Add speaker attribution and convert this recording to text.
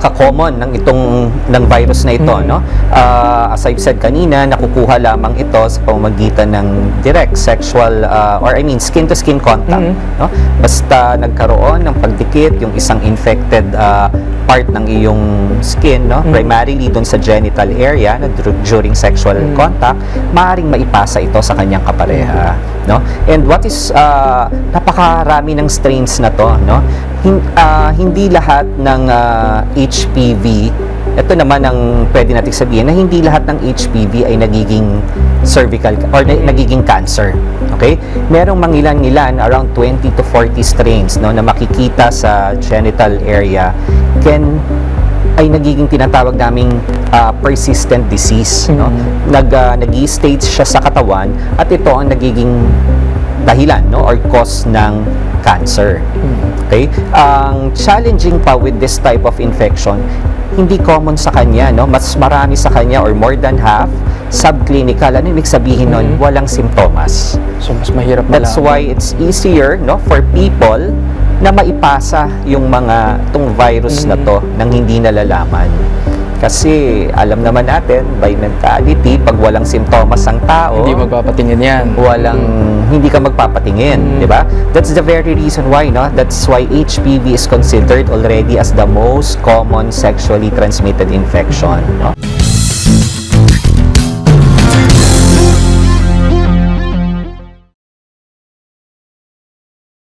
Speaker 1: pinaka-common ng virus na ito, no? As I've said kanina, nakukuha lamang ito sa pamamagitan ng direct sexual skin-to-skin contact, no? Basta nagkaroon ng pagdikit yung isang infected part ng iyong skin, no? Primarily doon sa genital area na during sexual contact, maaaring maipasa ito sa kanyang kapareha, no? And what is napakarami ng strains na to, no? Hindi lahat ng HPV, ito naman ang pwede natin sabihin na hindi lahat ng HPV ay nagiging cervical or nagiging cancer. Okay? Merong mangilan-ngilan, around 20 to 40 strains, no, na makikita sa genital area ay nagiging tinatawag naming persistent disease, no? Nag-i-stage siya sa katawan at ito ang nagiging dahilan, no, or cause ng cancer. Okay? Ang challenging pa with this type of infection, hindi common sa kanya, no? Mas marami sa kanya or more than half subclinical. Ano ibig sabihin nun? Walang simptomas.
Speaker 2: So mas mahirap
Speaker 1: That's why it's easier, no, for people na maipasa yung itong virus na to nang hindi nalalaman. Kasi alam naman natin, by mentality, pag walang simptomas ang tao,
Speaker 2: hindi magpapatingin yan.
Speaker 1: Hindi ka magpapatingin, di ba? That's the very reason why, no? That's why HPV is considered already as the most common sexually transmitted infection, no?